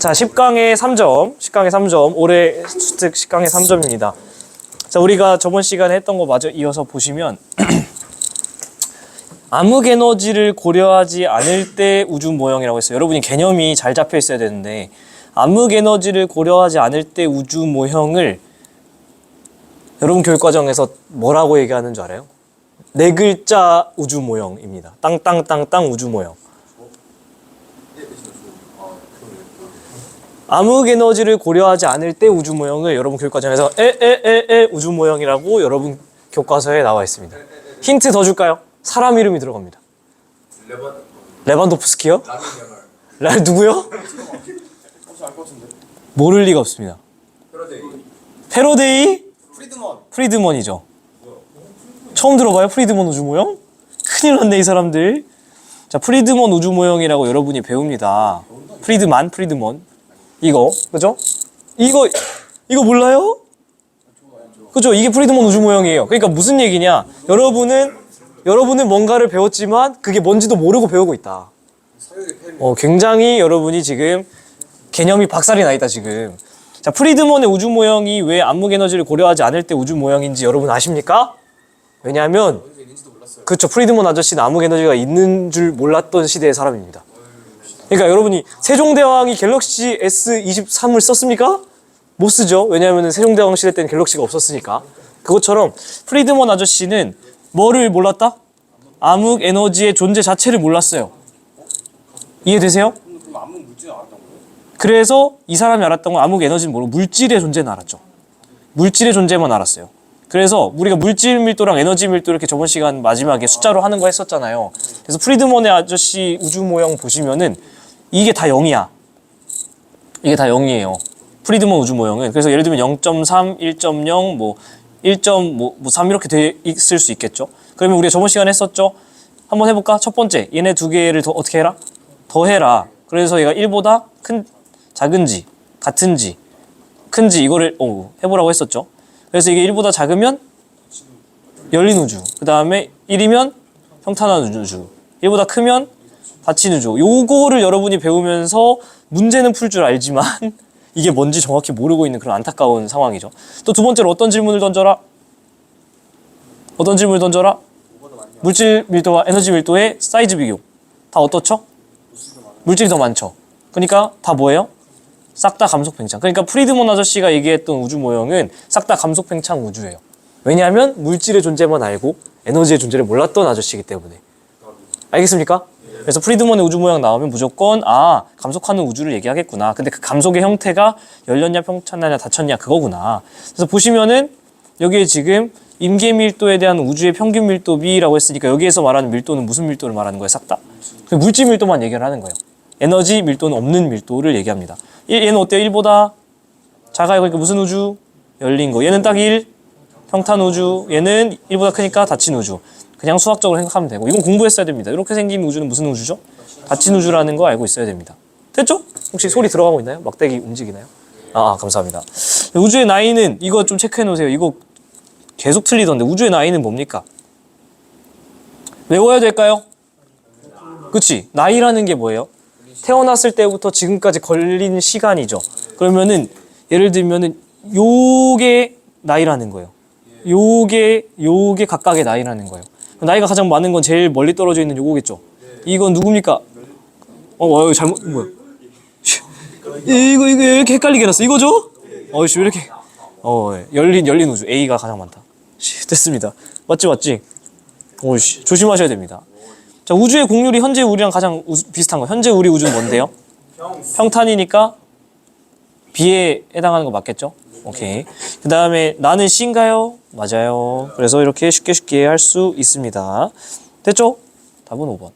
자, 10강의 3점. 10강의 3점. 올해 수특 10강의 3점입니다. 자, 우리가 저번 시간에 했던 거 마저 이어서 보시면 암흑 에너지를 고려하지 않을 때 우주 모형이라고 했어요. 여러분이 개념이 잘 잡혀 있어야 되는데 암흑 에너지를 고려하지 않을 때 우주 모형을 여러분 교육과정에서 뭐라고 얘기하는 줄 알아요? 네 글자 우주 모형입니다. 땅땅땅땅 우주 모형. 암흑 에너지를 고려하지 않을 때 우주 모형을 여러분 교육과정에서 에에에에 우주 모형이라고 여러분 교과서에 나와 있습니다. 힌트 더 줄까요? 사람 이름이 들어갑니다. 레반도프스키요? 누구요? 모를 리가 없습니다. 페로데이? 프리드먼이죠. 처음 들어봐요? 프리드먼 우주 모형? 큰일 났네 이 사람들. 자, 프리드먼 우주 모형이라고 여러분이 배웁니다. 프리드먼. 이거, 그죠? 이거 몰라요? 그죠? 이게 프리드먼 우주 모형이에요. 그러니까 무슨 얘기냐? 여러분은 뭔가를 배웠지만 그게 뭔지도 모르고 배우고 있다. 굉장히 여러분이 지금 개념이 박살이 나 있다 지금. 자, 프리드먼의 우주 모형이 왜 암흑 에너지를 고려하지 않을 때 우주 모형인지 여러분 아십니까? 왜냐하면 그렇죠. 프리드먼 아저씨는 암흑 에너지가 있는 줄 몰랐던 시대의 사람입니다. 그러니까 여러분이 세종대왕이 갤럭시 S23을 썼습니까? 못 쓰죠. 왜냐하면 세종대왕 시대 때는 갤럭시가 없었으니까. 그것처럼 프리드먼 아저씨는 뭐를 몰랐다? 암흑 에너지의 존재 자체를 몰랐어요. 이해되세요? 그럼 암흑 물질은 알았던 거예요? 그래서 이 사람이 알았던 건 암흑 에너지는 모르고 물질의 존재는 알았죠. 물질의 존재만 알았어요. 그래서 우리가 물질 밀도랑 에너지 밀도 이렇게 저번 시간 마지막에 숫자로 하는 거 했었잖아요. 그래서 프리드먼의 아저씨 우주 모형 보시면은 이게 다 0이야. 이게 다 0이에요. 프리드먼 우주 모형은. 그래서 예를 들면 0.3, 1.0, 뭐 1.3 이렇게 돼 있을 수 있겠죠. 그러면 우리가 저번 시간에 했었죠. 한번 해볼까? 첫 번째, 얘네 두 개를 더 어떻게 해라? 더해라. 그래서 얘가 1보다 작은지, 같은지, 큰지 이거를 해보라고 했었죠. 그래서 이게 1보다 작으면 열린 우주, 그 다음에 1이면 평탄한 우주, 1보다 크면 닫힌 우주. 요거를 여러분이 배우면서 문제는 풀 줄 알지만 이게 뭔지 정확히 모르고 있는 그런 안타까운 상황이죠. 또 두 번째로 어떤 질문을 던져라? 물질 밀도와 에너지 밀도의 사이즈 비교. 다 어떻죠? 물질이 더 많죠. 그러니까 다 뭐예요? 싹 다 감속 팽창. 그러니까 프리드먼 아저씨가 얘기했던 우주 모형은 싹 다 감속 팽창 우주예요. 왜냐하면 물질의 존재만 알고 에너지의 존재를 몰랐던 아저씨이기 때문에. 알겠습니까? 그래서 프리드먼의 우주 모형 나오면 무조건 감속하는 우주를 얘기하겠구나. 근데 그 감속의 형태가 열렸냐 평탄하냐 닫혔냐 그거구나. 그래서 보시면은 여기에 지금 임계 밀도에 대한 우주의 평균 밀도비라고 했으니까 여기에서 말하는 밀도는 무슨 밀도를 말하는 거예요? 싹 다. 물질 밀도만 얘기를 하는 거예요. 에너지 밀도는 없는 밀도를 얘기합니다. 얘는 어때요? 1보다 작아요. 그러니까 무슨 우주? 열린 거. 얘는 딱 1, 평탄 우주. 얘는 1보다 크니까 닫힌 우주. 그냥 수학적으로 생각하면 되고. 이건 공부했어야 됩니다. 이렇게 생긴 우주는 무슨 우주죠? 닫힌 우주라는 거 알고 있어야 됩니다. 됐죠? 혹시 소리 들어가고 있나요? 막대기 움직이나요? 감사합니다. 우주의 나이는 이거 좀 체크해 놓으세요. 이거 계속 틀리던데 우주의 나이는 뭡니까? 외워야 될까요? 그치? 나이라는 게 뭐예요? 태어났을 때부터 지금까지 걸린 시간이죠. 그러면은 예를 들면은 요게 나이라는 거예요. 요게 각각의 나이라는 거예요. 나이가 가장 많은 건 제일 멀리 떨어져 있는 요거겠죠. 이건 누굽니까? 잘못 뭐야? 이거 이렇게 헷갈리게 해놨어. 이거죠? 왜 이렇게? 열린 우주 A가 가장 많다. 됐습니다. 맞지? 조심하셔야 됩니다. 자, 우주의 공률이 현재 우리랑 가장 비슷한 거. 현재 우리 우주는 뭔데요? 평탄이니까 B에 해당하는 거 맞겠죠? 오케이. 그 다음에 나는 C인가요? 맞아요. 그래서 이렇게 쉽게 할 수 있습니다. 됐죠? 답은 5번.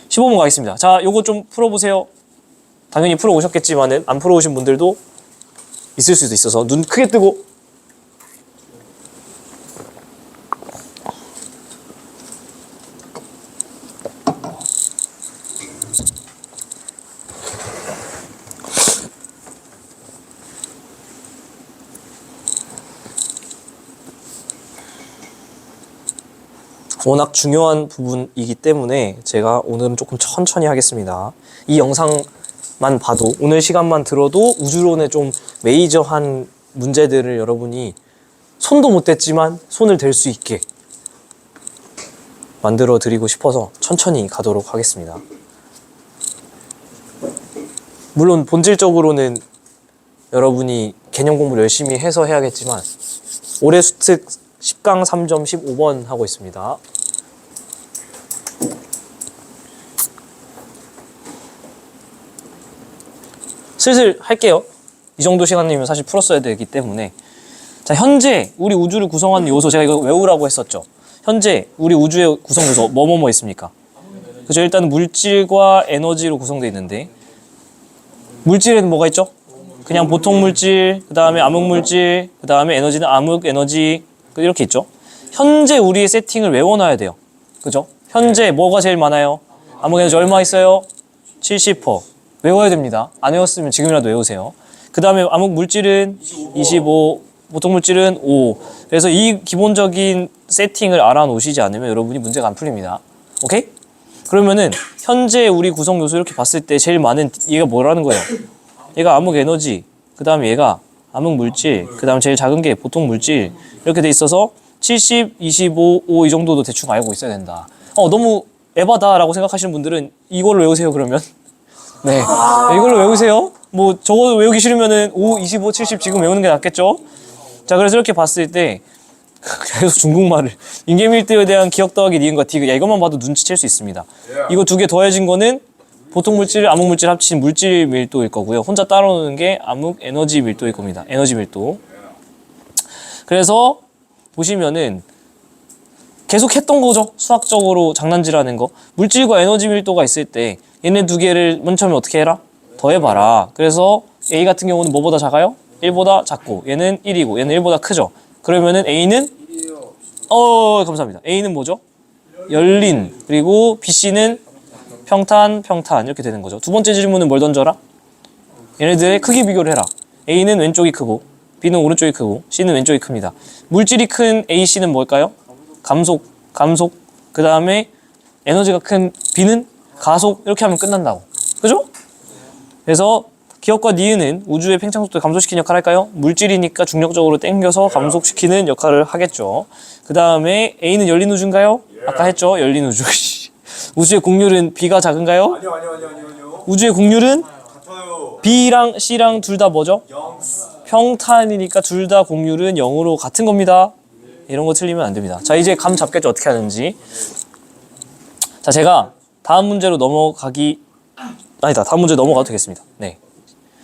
15번 가겠습니다. 자, 요거 좀 풀어보세요. 당연히 풀어오셨겠지만은 안 풀어오신 분들도 있을 수도 있어서 눈 크게 뜨고. 워낙 중요한 부분이기 때문에 제가 오늘은 조금 천천히 하겠습니다. 이 영상 봐도, 오늘 시간만 들어도 우주론의 좀 메이저한 문제들을 여러분이 손도 못 댔지만 손을 댈 수 있게 만들어 드리고 싶어서 천천히 가도록 하겠습니다. 물론 본질적으로는 여러분이 개념 공부를 열심히 해서 해야겠지만 올해 수특 10강 3점 15번 하고 있습니다. 슬슬 할게요. 이 정도 시간이면 사실 풀었어야 되기 때문에. 자, 현재 우리 우주를 구성하는 요소, 제가 이거 외우라고 했었죠. 현재 우리 우주의 구성 요소 뭐뭐뭐 있습니까? 그죠? 일단 물질과 에너지로 구성되어 있는데, 물질에는 뭐가 있죠? 그냥 보통 물질, 그 다음에 암흑 물질, 그 다음에 에너지는 암흑 에너지, 이렇게 있죠. 현재 우리의 세팅을 외워놔야 돼요. 그죠? 현재 뭐가 제일 많아요? 암흑 에너지 얼마 있어요? 70%. 외워야 됩니다. 안 외웠으면 지금이라도 외우세요. 그 다음에 암흑 물질은 25, 보통 물질은 5. 그래서 이 기본적인 세팅을 알아놓으시지 않으면 여러분이 문제가 안 풀립니다. 오케이? 그러면은 현재 우리 구성 요소 이렇게 봤을 때 제일 많은, 얘가 뭐라는 거예요? 얘가 암흑 에너지, 그 다음에 얘가 암흑 물질, 그 다음 제일 작은 게 보통 물질, 이렇게 돼 있어서 70, 25, 5 이 정도도 대충 알고 있어야 된다. 너무 에바다 라고 생각하시는 분들은 이걸로 외우세요. 그러면 네, 이걸로 외우세요. 뭐 적어도 외우기 싫으면은 5, 25, 70 지금 외우는 게 낫겠죠? 자, 그래서 이렇게 봤을 때 계속 중국말을, 인계밀도에 대한 기억 더하기 니은과 디귿, 야, 이것만 봐도 눈치챌 수 있습니다. 이거 두 개 더해진 거는 보통 물질, 암흑 물질 합친 물질 밀도일 거고요. 혼자 따로 노는 게 암흑 에너지 밀도일 겁니다. 에너지 밀도. 그래서 보시면은 계속 했던 거죠. 수학적으로 장난질하는 거. 물질과 에너지 밀도가 있을 때 얘네 두 개를 맨 처음에 어떻게 해라? 더해봐라. 그래서 A 같은 경우는 뭐보다 작아요? 1보다 작고, 얘는 1이고 얘는 1보다 크죠. 그러면은 A는 1이요. 감사합니다. A는 뭐죠? 열린. 그리고 BC는 평탄, 평탄 이렇게 되는 거죠. 두 번째 질문은 뭘 던져라? 얘네들의 크기 비교를 해라. A는 왼쪽이 크고 B는 오른쪽이 크고 C는 왼쪽이 큽니다. 물질이 큰 A, C는 뭘까요? 감속, 감속. 그 다음에 에너지가 큰 B는 가속. 이렇게 하면 끝난다고. 그죠? 그래서 기억과 니은은 우주의 팽창 속도를 감소시키는 역할을 할까요? 물질이니까 중력적으로 당겨서 감속시키는 역할을 하겠죠. 그 다음에 A는 열린 우주인가요? 아까 했죠? 열린 우주. 우주의 곡률은 B가 작은가요? 아니요. 우주의 곡률은 같아요. B랑 C랑 둘 다 뭐죠? 0. 평탄이니까 둘 다 곡률은 0으로 같은 겁니다. 이런 거 틀리면 안 됩니다. 자, 이제 감 잡겠죠? 어떻게 하는지. 자, 제가 다음 문제로 넘어가기, 아니다. 다음 문제 넘어가도 되겠습니다. 네.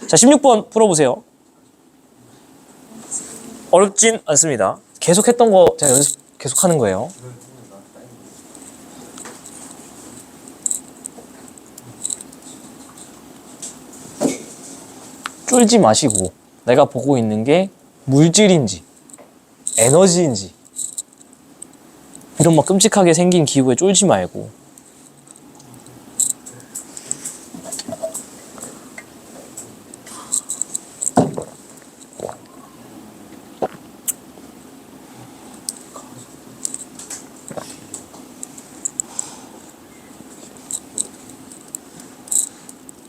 자, 16번 풀어보세요. 어렵진 않습니다. 계속 했던 거 제가 연습 계속 하는 거예요. 쫄지 마시고 내가 보고 있는 게 물질인지 에너지인지 이런 막 끔찍하게 생긴 기구에 쫄지 말고,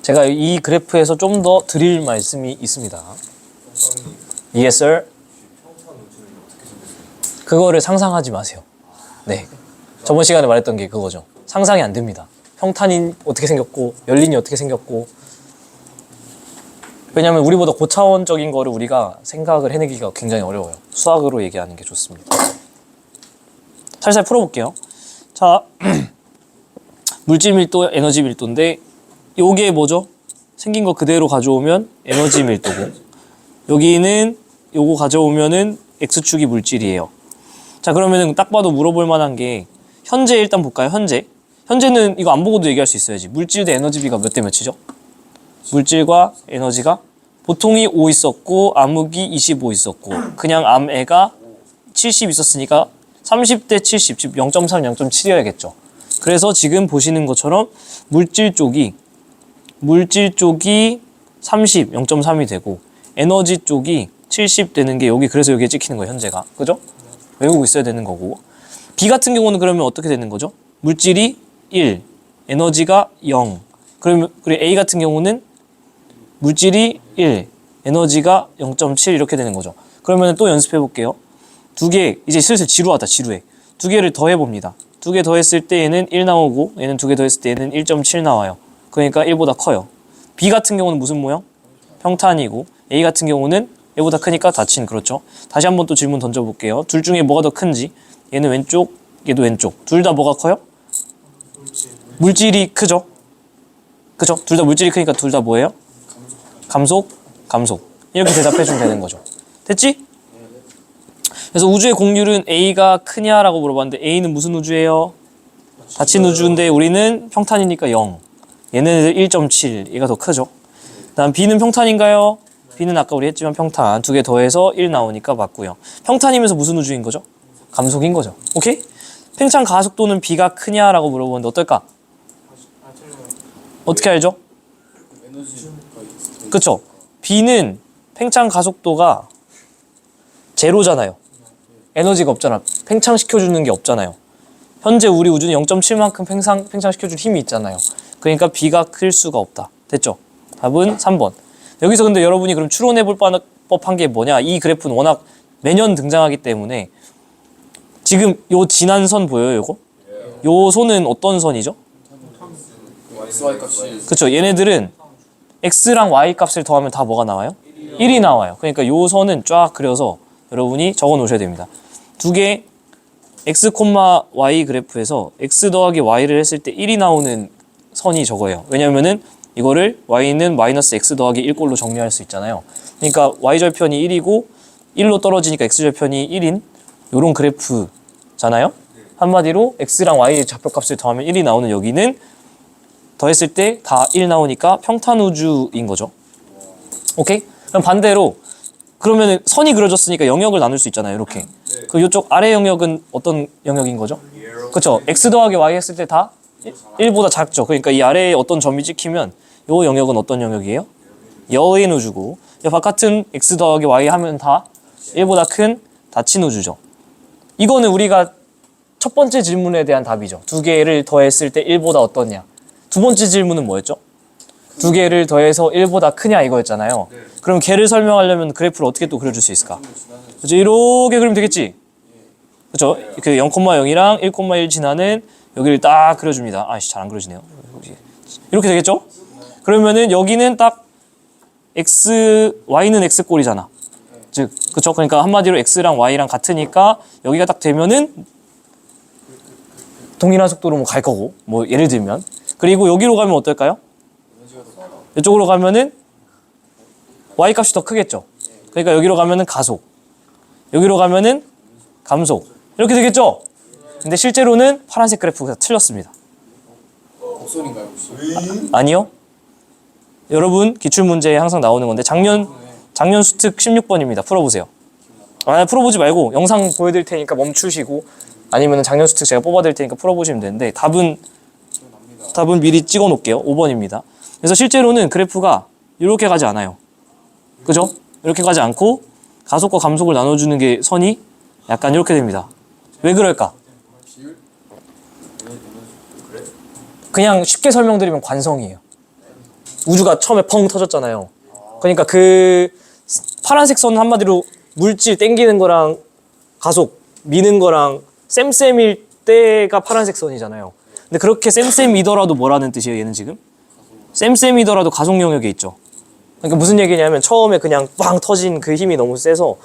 제가 이 그래프에서 좀 더 드릴 말씀이 있습니다. Yes, sir. 그거를 상상하지 마세요. 네. 저번 시간에 말했던 게 그거죠. 상상이 안 됩니다. 평탄이 어떻게 생겼고, 열린이 어떻게 생겼고. 왜냐면 우리보다 고차원적인 거를 우리가 생각을 해내기가 굉장히 어려워요. 수학으로 얘기하는 게 좋습니다. 살살 풀어볼게요. 자, 물질 밀도, 에너지 밀도인데 요게 뭐죠? 생긴 거 그대로 가져오면 에너지 밀도고, 여기는 요거 가져오면은 X축이 물질이에요. 자, 그러면은 딱 봐도 물어볼 만한 게 현재 일단 볼까요? 현재는 이거 안 보고도 얘기할 수 있어야지. 물질 대 에너지 비가 몇 대 몇이죠? 물질과 에너지가 보통이 5 있었고 암흑이 25 있었고 그냥 암애가 70 있었으니까 30대 70, 즉 0.3, 0.7이어야겠죠. 그래서 지금 보시는 것처럼 물질 쪽이 30, 0.3이 되고 에너지 쪽이 70 되는 게 여기, 그래서 여기에 찍히는 거예요, 현재가. 그죠? 외우고 있어야 되는 거고. B 같은 경우는 그러면 어떻게 되는 거죠? 물질이 1, 에너지가 0. 그리고 A 같은 경우는 물질이 1, 에너지가 0.7 이렇게 되는 거죠. 그러면 또 연습해 볼게요. 두 개, 이제 슬슬 지루하다, 지루해. 두 개를 더해 봅니다. 두 개 더했을 때 얘는 1 나오고 얘는 두 개 더했을 때 얘는 1.7 나와요. 그러니까 1보다 커요. B 같은 경우는 무슨 모형? 평탄이고 A 같은 경우는 얘보다 크니까 닫힌. 그렇죠. 다시 한번 또 질문 던져볼게요. 둘 중에 뭐가 더 큰지. 얘는 왼쪽, 얘도 왼쪽. 둘 다 뭐가 커요? 물질이 크죠. 그죠? 둘 다 물질이 크니까 둘 다 뭐예요? 감속, 감속. 이렇게 대답해주면 되는 거죠. 됐지? 그래서 우주의 공률은 A가 크냐라고 물어봤는데 A는 무슨 우주예요? 닫힌 우주인데 우리는 평탄이니까 0. 얘는 1.7. 얘가 더 크죠. 다음 B는 평탄인가요? B는 아까 우리 했지만 평탄. 두 개 더해서 1 나오니까 맞고요. 평탄이면서 무슨 우주인 거죠? 감속인 거죠. 오케이? 팽창 가속도는 B가 크냐라고 물어보는데 어떨까? 어떻게 알죠? 그쵸? B는 팽창 가속도가 제로잖아요. 에너지가 없잖아. 팽창시켜주는 게 없잖아요. 현재 우리 우주는 0.7만큼 팽창시켜줄 힘이 있잖아요. 그러니까 B가 클 수가 없다. 됐죠? 답은 3번. 여기서 근데 여러분이 그럼 추론해볼 법한 게 뭐냐? 이 그래프는 워낙 매년 등장하기 때문에 지금 요 진한 선 보여요, 요거? 요 선은 어떤 선이죠? XY 값이 그쵸? 얘네들은 X랑 Y 값을 더하면 다 뭐가 나와요? 1이 나와요. 그러니까 요 선은 쫙 그려서 여러분이 적어 놓으셔야 됩니다. 두 개 X, Y 그래프에서 X 더하기 Y를 했을 때 1이 나오는 선이 저거예요. 왜냐면은 이거를 Y는 마이너스 X 더하기 1꼴로 정리할 수 있잖아요. 그러니까 Y절편이 1이고 1로 떨어지니까 X절편이 1인 요런 그래프잖아요. 한마디로 X랑 Y 좌표값을 더하면 1이 나오는 여기는 더했을 때 다 1 나오니까 평탄 우주인 거죠. 오케이? 그럼 반대로 그러면 선이 그려졌으니까 영역을 나눌 수 있잖아요. 이렇게. 그 이쪽 아래 영역은 어떤 영역인 거죠? 그렇죠. X 더하기 Y 했을 때 다 1보다 작죠. 그러니까 이 아래에 어떤 점이 찍히면 이 영역은 어떤 영역이에요? 여인 우주고 이 바깥은 X 더하기 Y 하면 다 1보다 큰 닫힌 우주죠. 이거는 우리가 첫 번째 질문에 대한 답이죠. 두 개를 더했을 때 1보다 어떠냐. 두 번째 질문은 뭐였죠? 두 개를 더해서 1보다 크냐 이거였잖아요. 그럼 걔를 설명하려면 그래프를 어떻게 또 그려줄 수 있을까? 그렇죠? 이렇게 그리면 되겠지? 그렇죠? 그 0,0이랑 1,1 지나는 여기를 딱 그려줍니다. 아이씨, 잘 안 그려지네요. 이렇게 되겠죠? 그러면은 여기는 딱 Y는 X꼴이잖아. 즉, 그쵸? 그러니까 한마디로 X랑 Y랑 같으니까 여기가 딱 되면은 동일한 속도로 뭐 갈 거고, 뭐 예를 들면. 그리고 여기로 가면 어떨까요? 이쪽으로 가면은 Y 값이 더 크겠죠? 그러니까 여기로 가면은 가속. 여기로 가면은 감속. 이렇게 되겠죠? 근데 실제로는 파란색 그래프가 틀렸습니다. 곡선인가요 혹시? 아니요. 여러분 기출문제에 항상 나오는 건데 작년 수특 16번입니다. 풀어보세요. 풀어보지 말고 영상 보여드릴 테니까 멈추시고 아니면 작년 수특 제가 뽑아드릴 테니까 풀어보시면 되는데 답은 미리 찍어 놓을게요. 5번입니다. 그래서 실제로는 그래프가 이렇게 가지 않아요. 그죠? 이렇게 가지 않고 가속과 감속을 나눠주는 게 선이 약간 이렇게 됩니다. 왜 그럴까? 그냥 쉽게 설명드리면 관성이에요. 우주가 처음에 펑 터졌잖아요. 그러니까 그 파란색 선 한마디로 물질 땡기는 거랑 가속 미는 거랑 쌤쌤일 때가 파란색 선이잖아요. 근데 그렇게 쌤쌤이더라도 뭐라는 뜻이에요, 얘는 지금? 쌤쌤이더라도 가속 영역에 있죠. 그러니까 무슨 얘기냐면 처음에 그냥 빵 터진 그 힘이 너무 세서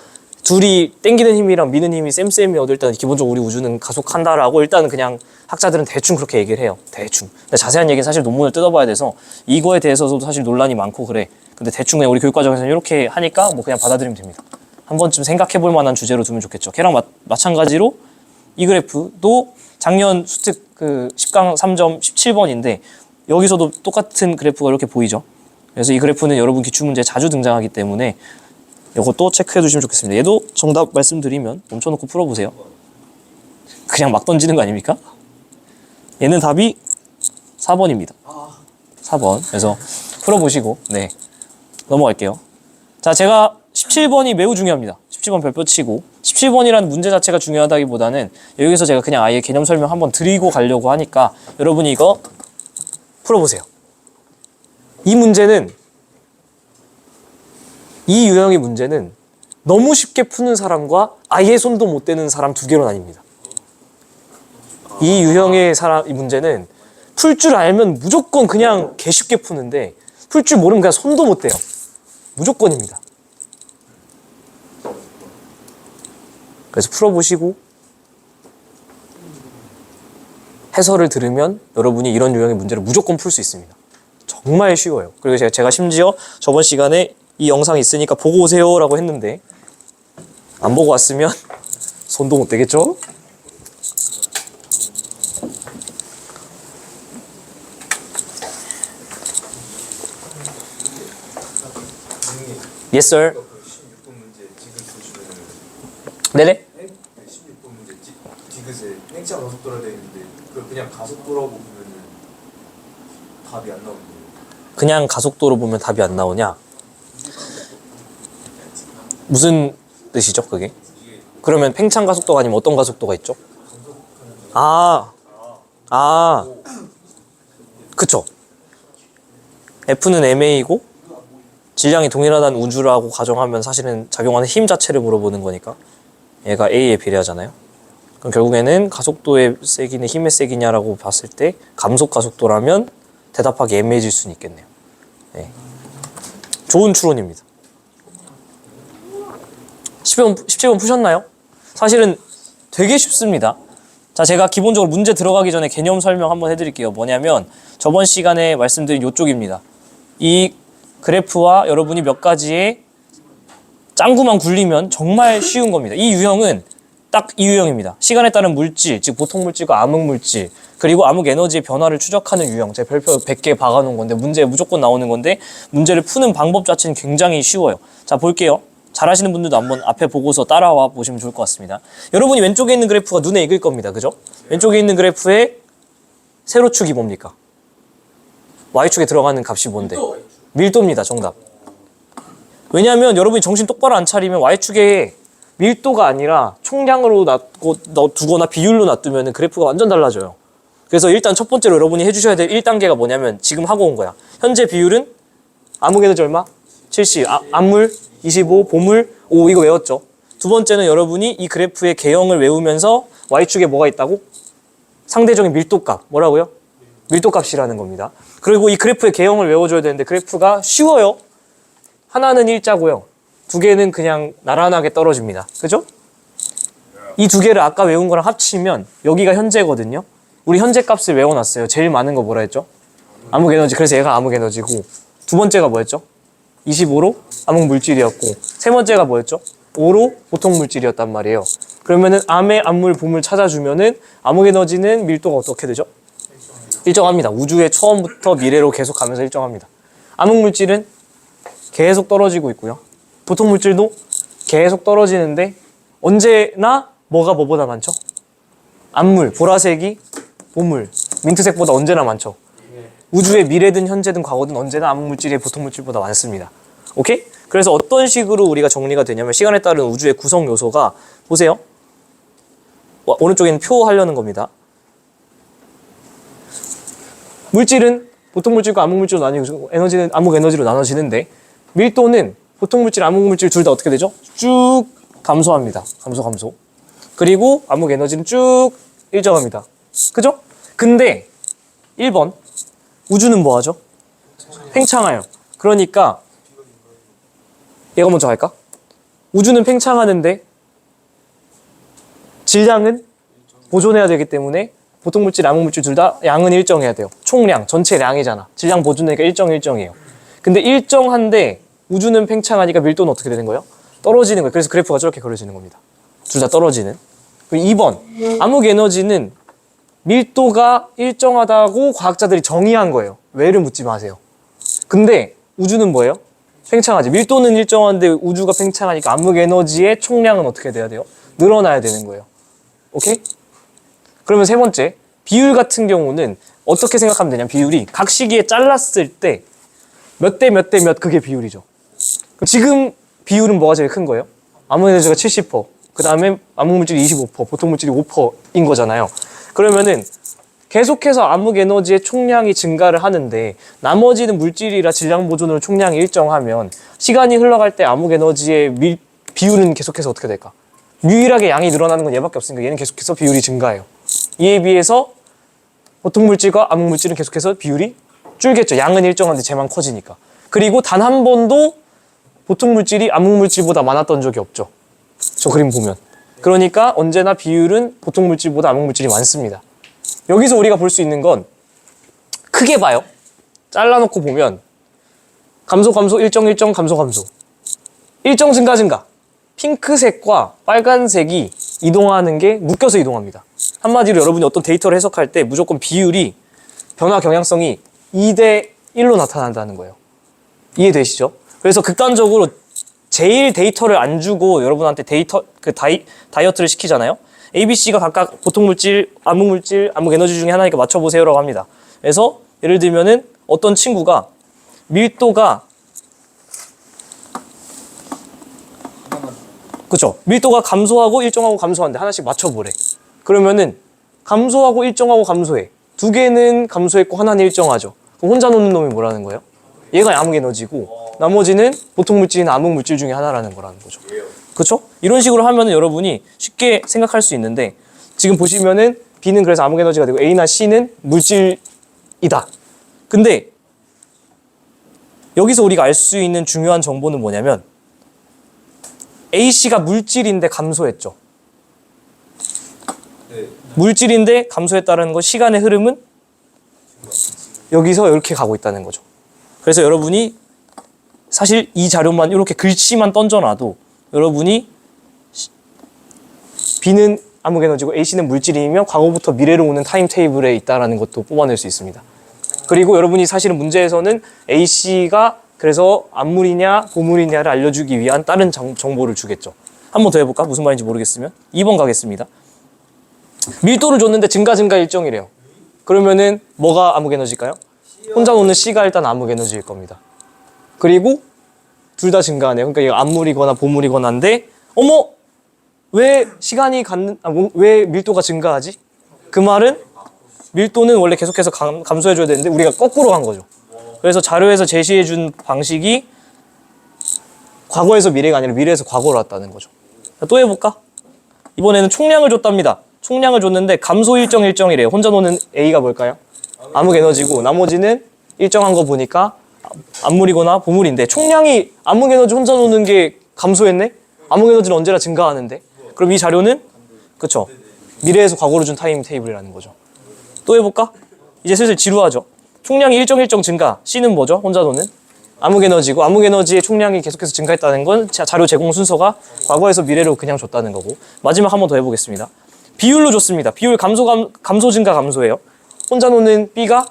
둘이 땡기는 힘이랑 미는 힘이 쌤쌤이 얻을 때는 기본적으로 우리 우주는 가속한다라고 일단은 그냥 학자들은 대충 그렇게 얘기를 해요. 대충. 근데 자세한 얘기는 사실 논문을 뜯어봐야 돼서 이거에 대해서도 사실 논란이 많고 그래. 근데 대충 그냥 우리 교육과정에서는 이렇게 하니까 뭐 그냥 받아들이면 됩니다. 한 번쯤 생각해볼 만한 주제로 두면 좋겠죠. 걔랑 마찬가지로 이 그래프도 작년 수특 그 10강 3점 17번인데 여기서도 똑같은 그래프가 이렇게 보이죠. 그래서 이 그래프는 여러분 기출문제에 자주 등장하기 때문에 이것도 체크해 두시면 좋겠습니다. 얘도 정답 말씀드리면 멈춰놓고 풀어보세요. 그냥 막 던지는 거 아닙니까? 얘는 답이 4번입니다. 4번. 그래서 풀어보시고 네 넘어갈게요. 자, 제가 17번이 매우 중요합니다. 17번 별표 치고 17번이라는 문제 자체가 중요하다기보다는 여기서 제가 그냥 아예 개념 설명 한번 드리고 가려고 하니까 여러분이 이거 풀어보세요. 이 문제는 이 유형의 문제는 너무 쉽게 푸는 사람과 아예 손도 못 대는 사람 두 개로 나뉩니다. 이 유형의 이 문제는 풀 줄 알면 무조건 그냥 개쉽게 푸는데 풀 줄 모르면 그냥 손도 못 대요. 무조건입니다. 그래서 풀어보시고 해설을 들으면 여러분이 이런 유형의 문제를 무조건 풀 수 있습니다. 정말 쉬워요. 그리고 제가 심지어 저번 시간에 이 영상이 있으니까 보고 오세요 라고 했는데 안 보고 왔으면 손도 못 대겠죠? Yes, sir. 16번 문제 지금 보시면은 네네. 16번 문제 디귿에 팽창 가속도라 되어 있는데 그걸 그냥 가속도라고 보면은 답이 안 나오는데 그냥 가속도로 보면 답이 안 나오냐? 무슨 뜻이죠, 그게? 그러면 팽창 가속도가 아니면 어떤 가속도가 있죠? 그쵸. F는 ma이고 질량이 동일하다는 우주라고 가정하면 사실은 작용하는 힘 자체를 물어보는 거니까 얘가 A에 비례하잖아요. 그럼 결국에는 가속도의 세기는 힘의 세기냐라고 봤을 때 감속 가속도라면 대답하기 애매해질 수는 있겠네요. 네. 좋은 추론입니다. 17번 푸셨나요? 사실은 되게 쉽습니다. 자, 제가 기본적으로 문제 들어가기 전에 개념 설명 한번 해드릴게요. 뭐냐면 저번 시간에 말씀드린 이쪽입니다. 이 그래프와 여러분이 몇 가지의 짱구만 굴리면 정말 쉬운 겁니다. 이 유형은 딱 이 유형입니다. 시간에 따른 물질, 즉 보통 물질과 암흑 물질, 그리고 암흑 에너지의 변화를 추적하는 유형. 제가 별표 100개 박아놓은 건데 문제에 무조건 나오는 건데 문제를 푸는 방법 자체는 굉장히 쉬워요. 자, 볼게요. 잘하시는 분들도 한번 앞에 보고서 따라와 보시면 좋을 것 같습니다. 여러분이 왼쪽에 있는 그래프가 눈에 익을 겁니다. 그죠? 왼쪽에 있는 그래프의 세로축이 뭡니까? Y축에 들어가는 값이 뭔데? 밀도입니다. 정답. 왜냐하면 여러분이 정신 똑바로 안 차리면 Y축에 밀도가 아니라 총량으로 두거나 비율로 놔두면 그래프가 완전 달라져요. 그래서 일단 첫 번째로 여러분이 해주셔야 될 1단계가 뭐냐면 지금 하고 온 거야. 현재 비율은 암흑 에너지 얼마? 70. 암물 25, 보물 5. 이거 외웠죠? 두 번째는 여러분이 이 그래프의 개형을 외우면서 Y축에 뭐가 있다고? 상대적인 밀도값. 뭐라고요? 밀도값이라는 겁니다. 그리고 이 그래프의 개형을 외워줘야 되는데 그래프가 쉬워요. 하나는 일자고요. 두 개는 그냥 나란하게 떨어집니다. 그죠? 이 두 개를 아까 외운 거랑 합치면 여기가 현재거든요. 우리 현재 값을 외워놨어요. 제일 많은 거 뭐라 했죠? 암흑 에너지. 그래서 얘가 암흑 에너지고 두 번째가 뭐였죠? 25로 암흑 물질이었고 세 번째가 뭐였죠? 5로 보통 물질이었단 말이에요. 그러면은 암의 암물, 봄을 찾아주면은 암흑 에너지는 밀도가 어떻게 되죠? 일정합니다. 우주의 처음부터 미래로 계속 가면서 일정합니다. 암흑 물질은 계속 떨어지고 있고요. 보통 물질도 계속 떨어지는데 언제나 뭐가 뭐보다 많죠? 암물, 보라색이 보물, 민트색보다 언제나 많죠. 우주의 미래든 현재든 과거든 언제나 암흑 물질이 보통 물질보다 많습니다. 오케이? 그래서 어떤 식으로 우리가 정리가 되냐면 시간에 따른 우주의 구성 요소가 보세요. 오른쪽에는 표 하려는 겁니다. 물질은 보통 물질과 암흑 물질로 나뉘고 에너지는 암흑 에너지로 나눠지는데 밀도는 보통 물질, 암흑 물질 둘 다 어떻게 되죠? 쭉 감소합니다. 감소. 그리고 암흑 에너지는 쭉 일정합니다. 그죠? 근데 1번 우주는 뭐 하죠? 팽창해요. 그러니까 얘가 먼저 갈까? 우주는 팽창하는데 질량은 보존해야 되기 때문에 보통 물질, 암흑 물질 둘 다 양은 일정해야 돼요. 총량, 전체 량이잖아. 질량 보존하니까 일정이에요. 근데 일정한데 우주는 팽창하니까 밀도는 어떻게 되는 거예요? 떨어지는 거예요. 그래서 그래프가 저렇게 그려지는 겁니다. 둘 다 떨어지는. 그리고 2번 암흑 에너지는 밀도가 일정하다고 과학자들이 정의한 거예요. 왜를 묻지 마세요. 근데 우주는 뭐예요? 팽창하지. 밀도는 일정한데 우주가 팽창하니까 암흑 에너지의 총량은 어떻게 돼야 돼요? 늘어나야 되는 거예요. 오케이? 그러면 세 번째, 비율 같은 경우는 어떻게 생각하면 되냐면 비율이 각 시기에 잘랐을 때 몇 대 몇 대 몇 그게 비율이죠. 그럼 지금 비율은 뭐가 제일 큰 거예요? 암흑 에너지가 70%, 그 다음에 암흑 물질이 25%, 보통 물질이 5%인 거잖아요. 그러면은 계속해서 암흑 에너지의 총량이 증가를 하는데 나머지는 물질이라 질량 보존으로 총량이 일정하면 시간이 흘러갈 때 암흑 에너지의 비율은 계속해서 어떻게 될까? 유일하게 양이 늘어나는 건 얘밖에 없으니까 얘는 계속해서 비율이 증가해요. 이에 비해서 보통 물질과 암흑 물질은 계속해서 비율이 줄겠죠. 양은 일정한데 쟤만 커지니까. 그리고 단 한 번도 보통 물질이 암흑 물질보다 많았던 적이 없죠. 저 그림 보면. 그러니까 언제나 비율은 보통 물질보다 암흑 물질이 많습니다. 여기서 우리가 볼 수 있는 건 크게 봐요. 잘라놓고 보면 감소 감소 일정 일정 감소 감소 일정 증가 증가 핑크색과 빨간색이 이동하는 게 묶여서 이동합니다. 한마디로 여러분이 어떤 데이터를 해석할 때 무조건 비율이 변화 경향성이 2대 1로 나타난다는 거예요. 이해되시죠? 그래서 극단적으로 제일 데이터를 안 주고 여러분한테 다이어트를 시키잖아요. ABC가 각각 보통 물질, 암흑 에너지 중에 하나니까 맞춰보세요라고 합니다. 그래서 예를 들면은 어떤 친구가 밀도가 그쵸? 밀도가 감소하고 일정하고 감소하는데 하나씩 맞춰보래. 그러면은 감소하고 일정하고 감소해. 두 개는 감소했고 하나는 일정하죠. 그럼 혼자 노는 놈이 뭐라는 거예요? 얘가 암흑 에너지고 나머지는 보통 물질이나 암흑 물질 중에 하나라는 거라는 거죠. 그렇죠? 이런 식으로 하면은 여러분이 쉽게 생각할 수 있는데 지금 보시면은 B는 그래서 암흑 에너지가 되고 A나 C는 물질이다. 근데 여기서 우리가 알 수 있는 중요한 정보는 뭐냐면 AC가 물질인데 감소했죠. 네. 물질인데 감소했다는 건 시간의 흐름은 여기서 이렇게 가고 있다는 거죠. 그래서 여러분이 사실 이 자료만 이렇게 글씨만 던져놔도 여러분이 B는 암흑 에너지고 AC는 물질이면 과거부터 미래로 오는 타임 테이블에 있다는 것도 뽑아낼 수 있습니다. 그리고 여러분이 사실은 문제에서는 AC가 그래서 암물이냐 보물이냐를 알려주기 위한 다른 정보를 주겠죠. 한 번 더 해볼까? 무슨 말인지 모르겠으면 2번 가겠습니다. 밀도를 줬는데 증가 일정이래요. 그러면은 뭐가 암흑 에너지일까요? 혼자 노는 C가 일단 암흑 에너지일 겁니다. 그리고 둘 다 증가하네요. 그러니까 이거 암물이거나 보물이거나인데 어머! 왜 왜 밀도가 증가하지? 그 말은 밀도는 원래 계속해서 감소해줘야 되는데 우리가 거꾸로 간 거죠. 그래서 자료에서 제시해준 방식이 과거에서 미래가 아니라 미래에서 과거로 왔다는 거죠. 또 해볼까? 이번에는 총량을 줬답니다. 총량을 줬는데 감소 일정이래요. 혼자 노는 A가 뭘까요? 암흑 에너지고 나머지는 일정한 거 보니까 암물이거나 보물인데 총량이 암흑 에너지 혼자 노는 게 감소했네? 암흑 에너지는 언제나 증가하는데? 그럼 이 자료는 그쵸? 미래에서 과거로 준 타임 테이블이라는 거죠. 또 해볼까? 이제 슬슬 지루하죠? 총량이 일정 증가. C는 뭐죠? 혼자 노는? 암흑 에너지고 암흑 에너지의 총량이 계속해서 증가했다는 건 자료 제공 순서가 과거에서 미래로 그냥 줬다는 거고. 마지막 한 번 더 해보겠습니다. 비율로 줬습니다. 비율 감소 증가 감소예요. 혼자 노는 B가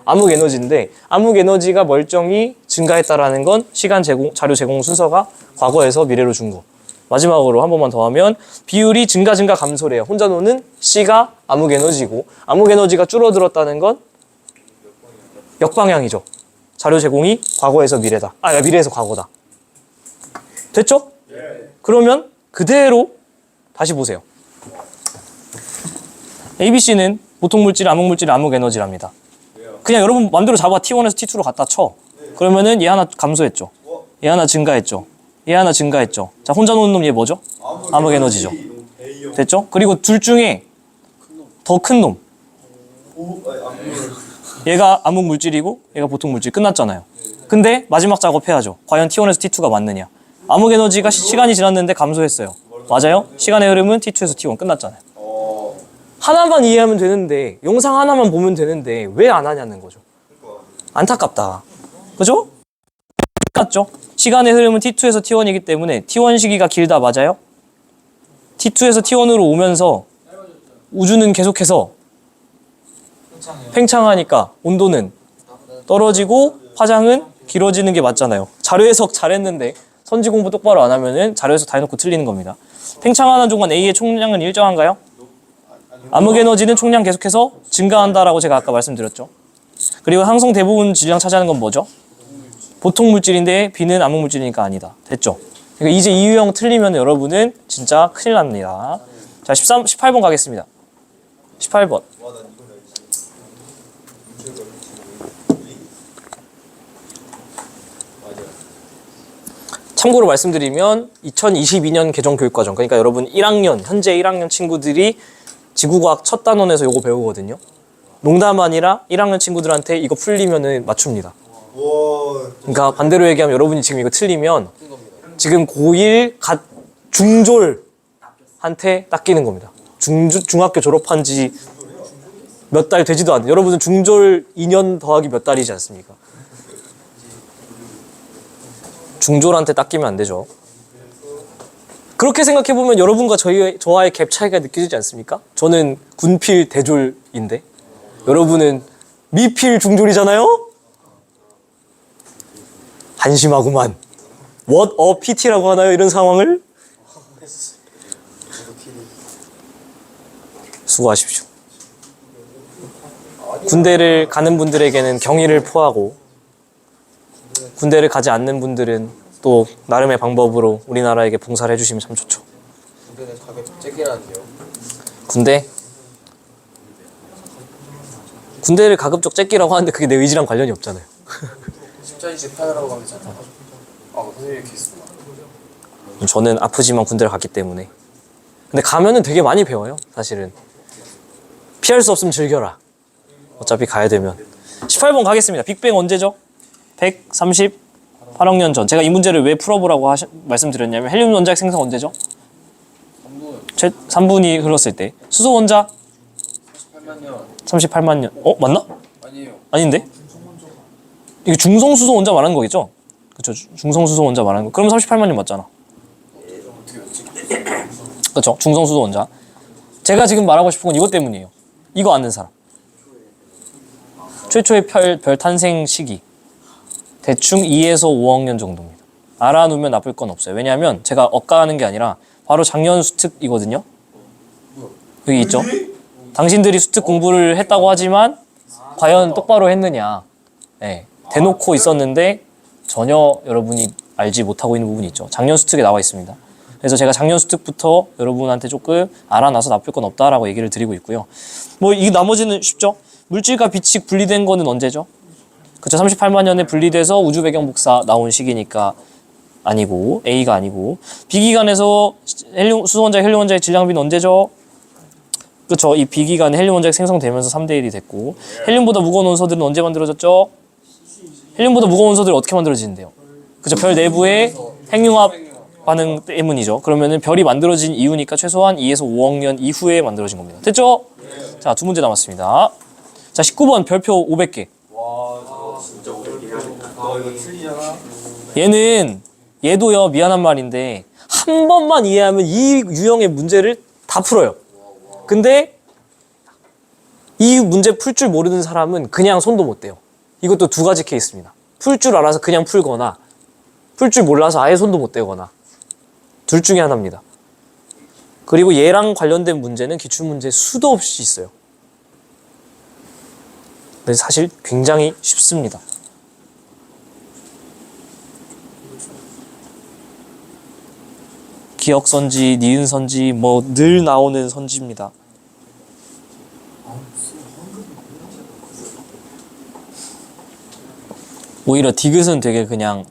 암흑 에너지인데 암흑 에너지가 멀쩡히 증가했다라는 건 시간 제공 자료 제공 순서가 과거에서 미래로 준 거. 마지막으로 한 번만 더 하면 비율이 증가 감소래요. 혼자 노는 C가 암흑 에너지고 암흑 에너지가 줄어들었다는 건 역방향이죠. 자료 제공이 과거에서 미래다. 미래에서 과거다. 됐죠? 그러면 그대로 다시 보세요. ABC는 보통 물질, 암흑 물질, 암흑 에너지랍니다. 그냥 여러분 맘대로 잡아 T1에서 T2로 갖다 쳐. 그러면은 얘 하나 감소했죠. 얘 하나 증가했죠. 얘 하나 증가했죠. 자, 혼자 노는 놈 얘 뭐죠? 암흑 에너지죠. 됐죠? 그리고 둘 중에 더 큰 놈. 얘가 암흑 물질이고 얘가 보통 물질 끝났잖아요. 근데 마지막 작업해야죠. 과연 T1에서 T2가 맞느냐. 암흑 에너지가 시간이 지났는데 감소했어요. 맞아요? 시간의 흐름은 T2에서 T1 끝났잖아요. 하나만 이해하면 되는데 영상 하나만 보면 되는데 왜 안 하냐는 거죠. 안타깝다. 그죠? 똑같죠? 시간의 흐름은 T2에서 T1이기 때문에 T1 시기가 길다. 맞아요? T2에서 T1으로 오면서 우주는 계속해서 팽창하니까 온도는 떨어지고 화장은 길어지는 게 맞잖아요. 자료 해석 잘했는데 선지 공부 똑바로 안 하면은 자료 해석 다 해놓고 틀리는 겁니다. 팽창하는 동안 A의 총량은 일정한가요? 암흑 에너지는 총량 계속해서 증가한다라고 제가 아까 말씀드렸죠. 그리고 항상 대부분 질량 차지하는 건 뭐죠? 보통 물질인데 B는 암흑 물질이니까 아니다. 됐죠? 그러니까 이제 이 유형 틀리면 여러분은 진짜 큰일 납니다. 자, 18번 가겠습니다. 18번. 참고로 말씀드리면 2022년 개정 교육과정, 그러니까 여러분 1학년, 현재 1학년 친구들이 지구과학 첫 단원에서 이거 배우거든요. 농담 아니라 1학년 친구들한테 이거 풀리면은 맞춥니다. 그러니까 반대로 얘기하면 여러분이 지금 이거 틀리면 지금 고1 갓 중졸한테 닦이는 겁니다. 중학교 졸업한 지 몇 달 되지도 않아요. 여러분은 중졸 2년 더하기 몇 달이지 않습니까? 중졸한테 닦이면 안 되죠. 그렇게 생각해보면 여러분과 저와의 갭 차이가 느껴지지 않습니까? 저는 군필 대졸인데 여러분은 미필 중졸이잖아요? 한심하구만. What a PT라고 하나요? 이런 상황을? 수고하십시오. 군대를 가는 분들에게는 경의를 표하고 군대를 가지 않는 분들은 또 나름의 방법으로 우리나라에게 봉사를 해주시면 참 좋죠. 군대는 가격 째기라는데요. 군대를 가급적 째끼라고 하는데 그게 내 의지랑 관련이 없잖아요. 십자지 재판이라고 하면 진짜 선생님이 이렇게 있습니다. 저는 아프지만 군대를 갔기 때문에. 근데 가면은 되게 많이 배워요, 사실은. 피할 수 없으면 즐겨라. 어차피 가야 되면. 18번 가겠습니다. 빅뱅 언제죠? 138억 년 전. 제가 이 문제를 왜 풀어보라고 말씀드렸냐면 헬륨 원자핵 생성 언제죠? 3분이 흘렀을 때. 수소 원자? 38만 년. 38만 년. 맞나? 아니에요. 아닌데? 이게 중성수소 원자 말하는 거겠죠? 그쵸. 중성수소 원자 말하는 거. 그럼 38만 년 맞잖아. 어떻게 였지? 그쵸. 중성수소 원자. 제가 지금 말하고 싶은 건 이것 때문이에요. 이거 아는 사람. 최초의 별 탄생 시기. 대충 2에서 5억 년 정도입니다. 알아놓으면 나쁠 건 없어요. 왜냐하면 제가 억가하는 게 아니라 바로 작년 수특이거든요. 여기 있죠? 당신들이 수특 공부를 했다고 하지만 과연 똑바로 했느냐. 네, 대놓고 있었는데 전혀 여러분이 알지 못하고 있는 부분이 있죠. 작년 수특에 나와 있습니다. 그래서 제가 작년 수특부터 여러분한테 조금 알아놔서 나쁠 건 없다라고 얘기를 드리고 있고요. 뭐 이 나머지는 쉽죠? 물질과 빛이 분리된 거는 언제죠? 그쵸, 38만 년에 분리돼서 우주 배경 복사 나온 시기니까 아니고 A가 아니고 B기관에서 수소 원자핵, 헬륨 원자핵 질량비는 언제죠? 그쵸, 이 B기관에 헬륨 원자핵 생성되면서 3대1이 됐고 헬륨보다 무거운 원소들은 언제 만들어졌죠? 헬륨보다 무거운 원소들이 어떻게 만들어지는데요? 그쵸, 별 내부의 핵융합 반응 때문이죠. 그러면은 별이 만들어진 이유니까 최소한 2에서 5억 년 이후에 만들어진 겁니다. 됐죠? 자, 두 문제 남았습니다. 자, 19번 별표 500개. 진짜 오래 해야겠다. 너 이거 틀리잖아. 얘도요, 미안한 말인데 한 번만 이해하면 이 유형의 문제를 다 풀어요. 근데 이 문제 풀 줄 모르는 사람은 그냥 손도 못 대요. 이것도 두 가지 케이스입니다. 풀 줄 알아서 그냥 풀거나 풀 줄 몰라서 아예 손도 못 대거나 둘 중에 하나입니다. 그리고 얘랑 관련된 문제는 기출문제 수도 없이 있어요. 근데 사실 굉장히 쉽습니다. 기억선지, 니은선지 뭐 늘 나오는 선지입니다. 오히려 디귿은 되게 그냥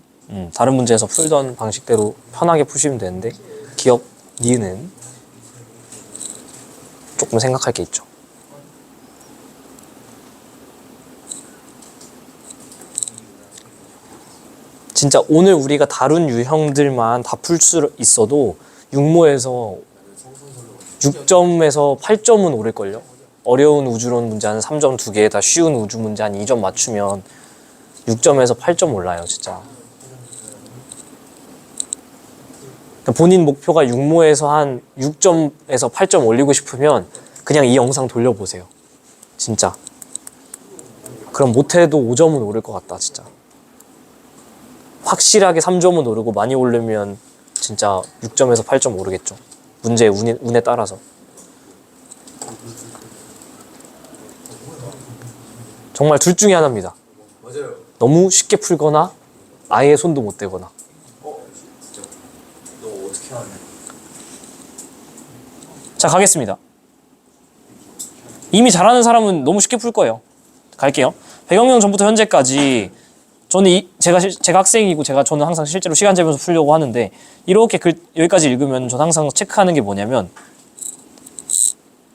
다른 문제에서 풀던 방식대로 편하게 푸시면 되는데 기억, 니은은 조금 생각할 게 있죠. 진짜 오늘 우리가 다룬 유형들만 다 풀 수 있어도 육모에서 6점에서 8점은 오를걸요? 어려운 우주론 문제 한 3점 2개에다 쉬운 우주 문제 한 2점 맞추면 6점에서 8점 올라요, 진짜. 그러니까 본인 목표가 육모에서 한 6점에서 8점 올리고 싶으면 그냥 이 영상 돌려보세요. 진짜. 그럼 못해도 5점은 오를 것 같다, 진짜. 확실하게 3점은 오르고 많이 오르면 진짜 6점에서 8점 오르겠죠. 문제의 운에 따라서. 정말 둘 중에 하나입니다. 맞아요. 너무 쉽게 풀거나 아예 손도 못 대거나. 진짜. 너 어떻게 하냐? 자, 가겠습니다. 이미 잘하는 사람은 너무 쉽게 풀 거예요. 갈게요. 100억 년 전부터 현재까지 저는 제가 학생이고 저는 항상 실제로 시간 재면서 풀려고 하는데 이렇게 여기까지 읽으면 저는 항상 체크하는 게 뭐냐면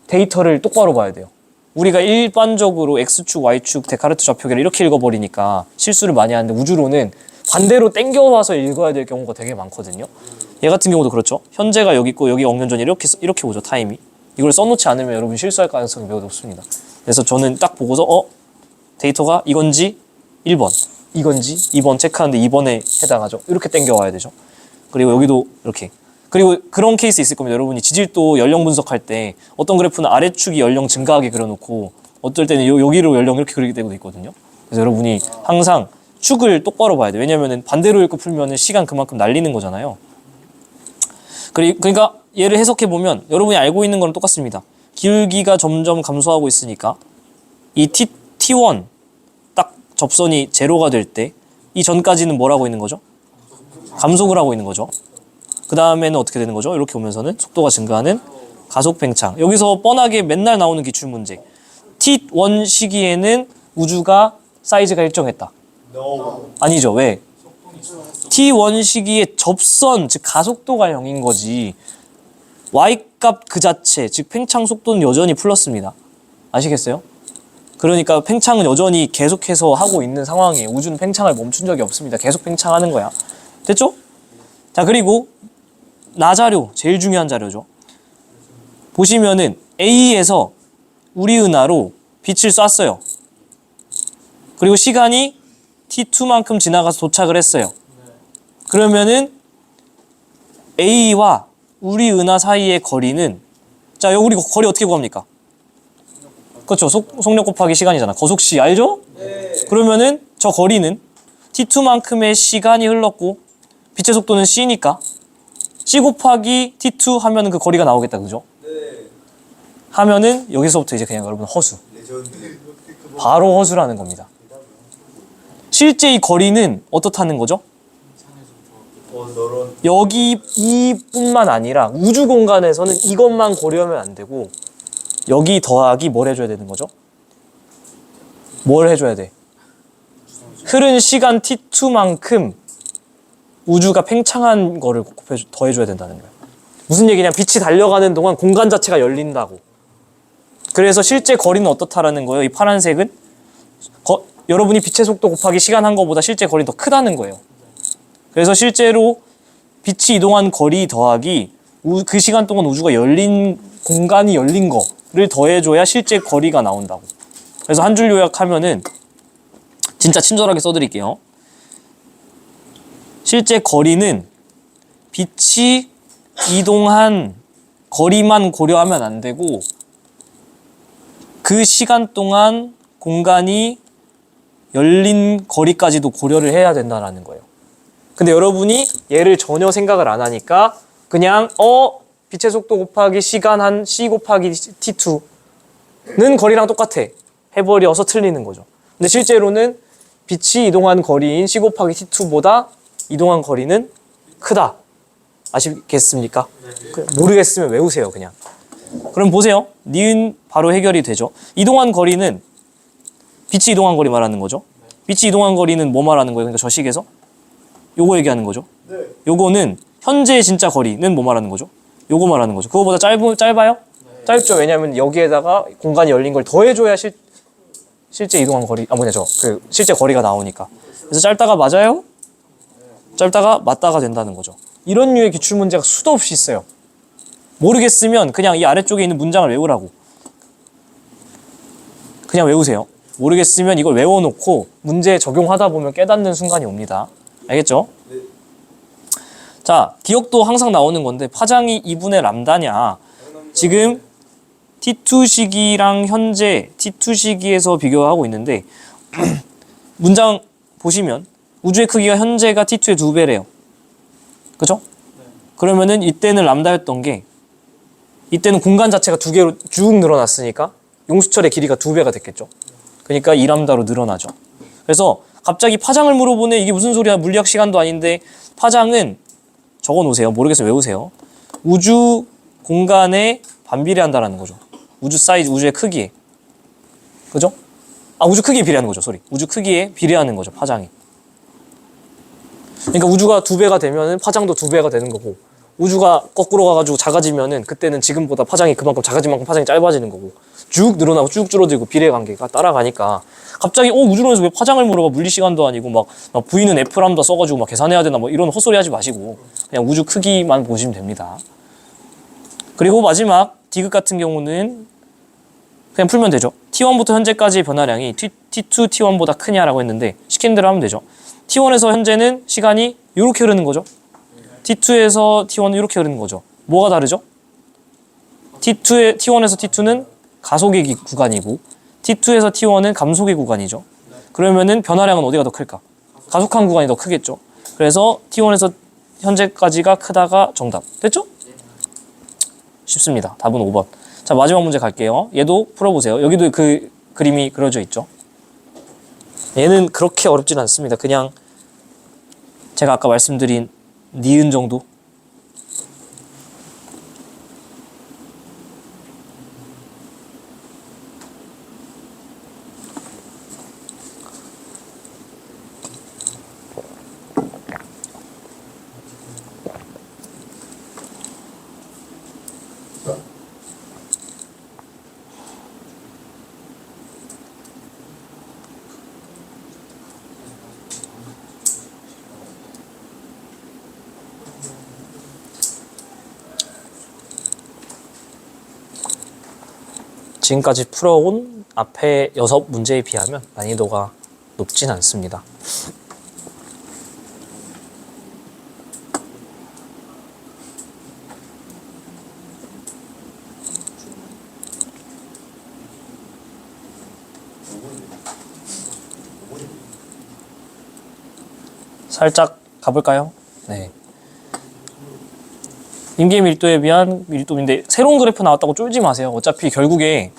데이터를 똑바로 봐야 돼요. 우리가 일반적으로 X축, Y축, 데카르트 좌표계를 이렇게 읽어버리니까 실수를 많이 하는데 우주로는 반대로 땡겨와서 읽어야 될 경우가 되게 많거든요. 얘 같은 경우도 그렇죠. 현재가 여기 있고 여기 억년전이 이렇게 오죠. 타임이. 이걸 써놓지 않으면 여러분 실수할 가능성이 매우 높습니다. 그래서 저는 딱 보고서 데이터가 이건지 1번, 이건지 2번 체크하는데 2번에 해당하죠. 이렇게 땡겨와야 되죠. 그리고 여기도 이렇게. 그리고 그런 케이스 있을 겁니다. 여러분이 지질도 연령 분석할 때 어떤 그래프는 아래축이 연령 증가하게 그려놓고 어떨 때는 여기로 연령 이렇게 그리게 되고 있거든요. 그래서 여러분이 항상 축을 똑바로 봐야 돼요. 왜냐면은 반대로 읽고 풀면은 시간 그만큼 날리는 거잖아요. 그러니까 얘를 해석해 보면 여러분이 알고 있는 거랑 똑같습니다. 기울기가 점점 감소하고 있으니까 이 T1 딱 접선이 제로가 될 때 이 전까지는 뭐라고 있는 거죠? 감속을 하고 있는 거죠. 그 다음에는 어떻게 되는 거죠? 이렇게 오면서는 속도가 증가하는 가속 팽창. 여기서 뻔하게 맨날 나오는 기출 문제. T1 시기에는 우주가 사이즈가 일정했다. 아니죠. 왜? T1 시기에 접선, 즉 가속도가 0인 거지. Y값 그 자체, 즉 팽창 속도는 여전히 플러스입니다. 아시겠어요? 그러니까 팽창은 여전히 계속해서 하고 있는 상황이에요. 우주는 팽창을 멈춘 적이 없습니다. 계속 팽창하는 거야. 됐죠? 자, 그리고 나자료, 제일 중요한 자료죠. 보시면은 A에서 우리 은하로 빛을 쐈어요. 그리고 시간이 T2만큼 지나가서 도착을 했어요. 그러면은 A와 우리 은하 사이의 거리는, 자, 우리 거리 어떻게 구합니까? 그렇죠. 속력 곱하기 시간이잖아. 거속시 알죠? 네. 그러면은 저 거리는 T2만큼의 시간이 흘렀고 빛의 속도는 C니까 C 곱하기 T2 하면은 그 거리가 나오겠다. 그죠? 네. 하면은 여기서부터 이제 그냥 여러분 허수. 바로 허수라는 겁니다. 실제 이 거리는 어떻다는 거죠? 여기 이뿐만 아니라 우주 공간에서는 이것만 고려하면 안 되고 여기 더하기 뭘 해줘야 되는 거죠? 뭘 해줘야 돼? 흐른 시간 T2만큼 우주가 팽창한 거를 더해줘야 된다는 거예요. 무슨 얘기냐? 빛이 달려가는 동안 공간 자체가 열린다고. 그래서 실제 거리는 어떻다라는 거예요? 이 파란색은 여러분이 빛의 속도 곱하기 시간 한 거보다 실제 거리는 더 크다는 거예요. 그래서 실제로 빛이 이동한 거리 더하기 그 시간 동안 우주가 공간이 열린 거를 더해줘야 실제 거리가 나온다고. 그래서 한 줄 요약하면은 진짜 친절하게 써드릴게요. 실제 거리는 빛이 이동한 거리만 고려하면 안 되고 그 시간 동안 공간이 열린 거리까지도 고려를 해야 된다는 거예요. 근데 여러분이 얘를 전혀 생각을 안 하니까 그냥 빛의 속도 곱하기 시간 한 C 곱하기 T2는 거리랑 똑같아 해버려서 틀리는 거죠. 근데 실제로는 빛이 이동한 거리인 C 곱하기 T2보다 이동한 거리는 크다. 아시겠습니까? 모르겠으면 외우세요 그냥. 그럼 보세요. 니은 바로 해결이 되죠. 이동한 거리는 빛이 이동한 거리 말하는 거죠. 빛이 이동한 거리는 뭐 말하는 거예요? 그러니까 저 식에서 요거 얘기하는 거죠. 요거는 현재 진짜 거리는 뭐 말하는 거죠? 요거 말하는 거죠. 그거보다 짧아요? 짧죠. 왜냐하면 여기에다가 공간이 열린 걸 더해줘야 실제 이동한 거리, 실제 거리가 나오니까. 그래서 짧다가 맞아요? 짧다가 맞다가 된다는 거죠. 이런 류의 기출 문제가 수도 없이 있어요. 모르겠으면 그냥 이 아래쪽에 있는 문장을 외우라고. 그냥 외우세요. 모르겠으면 이걸 외워놓고 문제에 적용하다 보면 깨닫는 순간이 옵니다. 알겠죠? 네. 자, 기억도 항상 나오는 건데 파장이 2분의 람다냐. 지금 T2 시기랑 현재 T2 시기에서 비교하고 있는데 문장 보시면 우주의 크기가 현재가 T2의 2배래요. 그죠? 네. 그러면은 이때는 람다였던 게 이때는 공간 자체가 2개로 쭉 늘어났으니까 용수철의 길이가 2배가 됐겠죠. 그러니까 2람다로 늘어나죠. 그래서 갑자기 파장을 물어보네. 이게 무슨 소리야? 물리학 시간도 아닌데. 파장은 적어 놓으세요. 모르겠어요. 외우세요. 우주 공간에 반비례한다라는 거죠. 우주 사이즈, 우주의 크기에. 그죠? 우주 크기에 비례하는 거죠. 우주 크기에 비례하는 거죠. 파장이. 그러니까 우주가 2배가 되면은 파장도 2배가 되는 거고, 우주가 거꾸로 가가지고 작아지면은 그때는 지금보다 파장이 그만큼 작아진 만큼 파장이 짧아지는 거고, 쭉 늘어나고 쭉 줄어들고 비례 관계가 따라가니까 갑자기 우주론에서 왜 파장을 물어봐? 물리 시간도 아니고 막 V는 F람다 써가지고 막 계산해야 되나 뭐 이런 헛소리 하지 마시고 그냥 우주 크기만 보시면 됩니다. 그리고 마지막 디귿 같은 경우는 그냥 풀면 되죠. T1부터 현재까지의 변화량이 T2, T1보다 크냐라고 했는데 시킨 대로 하면 되죠. T1에서 현재는 시간이 이렇게 흐르는 거죠. T2에서 T1은 이렇게 흐르는 거죠. 뭐가 다르죠? T1에서 T2는 가속의 구간이고 T2에서 T1은 감속의 구간이죠. 그러면은 변화량은 어디가 더 클까? 가속한 구간이 더 크겠죠. 그래서 T1에서 현재까지가 크다가 정답. 됐죠? 쉽습니다. 답은 5번. 자, 마지막 문제 갈게요. 얘도 풀어보세요. 여기도 그 그림이 그려져 있죠. 얘는 그렇게 어렵진 않습니다. 그냥 제가 아까 말씀드린 니은 정도? 지금까지 풀어온 앞에 6문제에 비하면 난이도가 높진 않습니다. 살짝 가볼까요? 네. 임계 밀도에 비한 밀도인데 새로운 그래프 나왔다고 쫄지 마세요. 어차피 결국에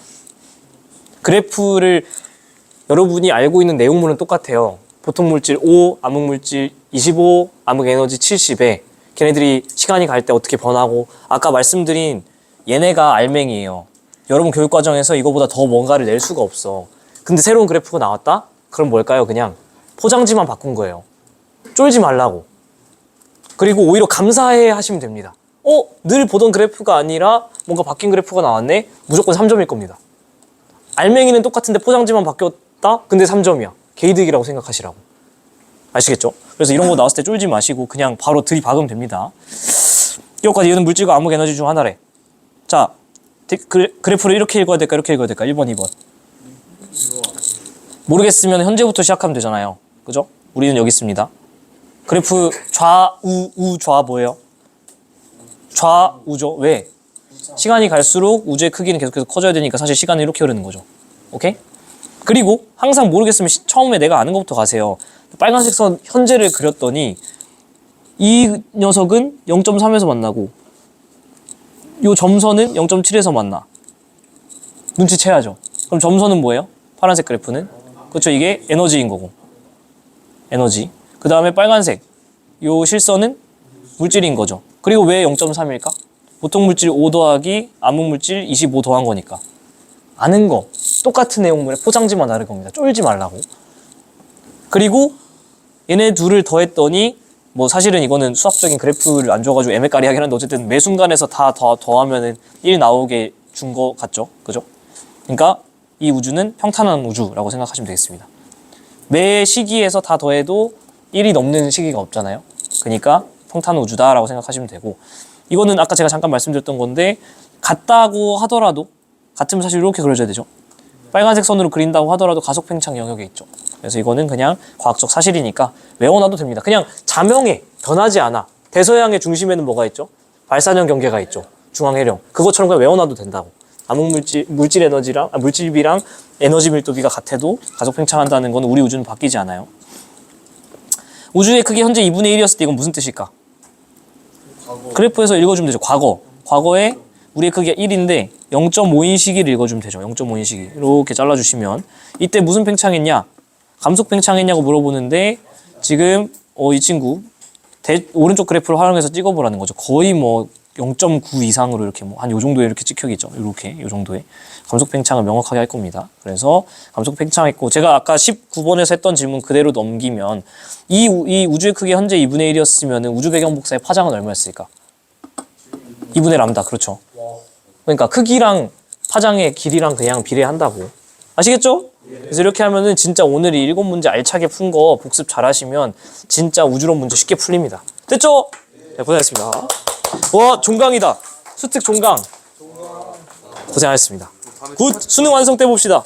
그래프를 여러분이 알고 있는 내용물은 똑같아요. 보통 물질 5, 암흑 물질 25, 암흑 에너지 70에 걔네들이 시간이 갈 때 어떻게 변하고 아까 말씀드린 얘네가 알맹이에요. 여러분 교육과정에서 이거보다 더 뭔가를 낼 수가 없어. 근데 새로운 그래프가 나왔다? 그럼 뭘까요? 그냥 포장지만 바꾼 거예요. 쫄지 말라고. 그리고 오히려 감사해 하시면 됩니다. 늘 보던 그래프가 아니라 뭔가 바뀐 그래프가 나왔네? 무조건 3점일 겁니다. 알맹이는 똑같은데 포장지만 바뀌었다? 근데 3점이야. 개이득이라고 생각하시라고. 아시겠죠? 그래서 이런 거 나왔을 때 쫄지 마시고 그냥 바로 들이박으면 됩니다. 여기까지 얘는 물질과 암흑 에너지 중 하나래. 자, 그래프를 이렇게 읽어야 될까? 이렇게 읽어야 될까? 1번, 2번. 모르겠으면 현재부터 시작하면 되잖아요. 그죠? 우리는 여기 있습니다. 그래프 좌 뭐예요? 좌우죠. 왜? 시간이 갈수록 우주의 크기는 계속해서 커져야 되니까 사실 시간은 이렇게 흐르는 거죠. 오케이? 그리고 항상 모르겠으면 처음에 내가 아는 것부터 가세요. 빨간색 선 현재를 그렸더니 이 녀석은 0.3에서 만나고 요 점선은 0.7에서 만나. 눈치채야죠. 그럼 점선은 뭐예요? 파란색 그래프는? 그렇죠. 이게 에너지인 거고. 에너지. 그 다음에 빨간색. 요 실선은 물질인 거죠. 그리고 왜 0.3일까? 보통 물질 5 더하기 암흑 물질 25 더한 거니까. 아는 거. 똑같은 내용물에 포장지만 다른 겁니다. 쫄지 말라고. 그리고 얘네 둘을 더했더니 뭐 사실은 이거는 수학적인 그래프를 안 줘가지고 애매까리 하긴 한데 어쨌든 매 순간에서 다 더하면은 1 나오게 준 거 같죠? 그죠? 그러니까 이 우주는 평탄한 우주라고 생각하시면 되겠습니다. 매 시기에서 다 더해도 1이 넘는 시기가 없잖아요. 그러니까 평탄 우주다라고 생각하시면 되고 이거는 아까 제가 잠깐 말씀드렸던 건데 같다고 하더라도 같으면 사실 이렇게 그려져야 되죠. 빨간색 선으로 그린다고 하더라도 가속 팽창 영역에 있죠. 그래서 이거는 그냥 과학적 사실이니까 외워놔도 됩니다. 그냥 자명해, 변하지 않아. 대서양의 중심에는 뭐가 있죠? 발산형 경계가 있죠. 중앙해령. 그것처럼 그냥 외워놔도 된다고. 암흑 물질 에너지랑 물질비랑 에너지 밀도비가 같아도 가속 팽창한다는 건 우리 우주는 바뀌지 않아요. 우주의 크기 현재 2분의 1이었을 때 이건 무슨 뜻일까? 그래프에서 읽어주면 되죠. 과거에 우리의 크기가 1인데 0.5인 시기를 읽어주면 되죠. 0.5인 시기. 이렇게 잘라주시면 이때 무슨 팽창했냐? 감속 팽창했냐고 물어보는데 지금 이 친구 오른쪽 그래프를 활용해서 찍어보라는 거죠. 거의 뭐 0.9 이상으로 이렇게 뭐 한 요 정도에 이렇게 찍혀있죠. 이렇게 요 정도에 감속 팽창을 명확하게 할 겁니다. 그래서 감속 팽창했고 제가 아까 19번에서 했던 질문 그대로 넘기면 이 우주의 크기 현재 2분의 1이었으면 우주 배경 복사의 파장은 얼마였을까? 2분의 람다 그렇죠. 그러니까 크기랑 파장의 길이랑 그냥 비례한다고. 아시겠죠? 그래서 이렇게 하면은 진짜 오늘 이 7문제 알차게 푼 거 복습 잘 하시면 진짜 우주론 문제 쉽게 풀립니다. 됐죠? 네, 고생하셨습니다. 와, 종강이다. 수특 종강. 고생하셨습니다. 굿! 수능 완성 때 봅시다.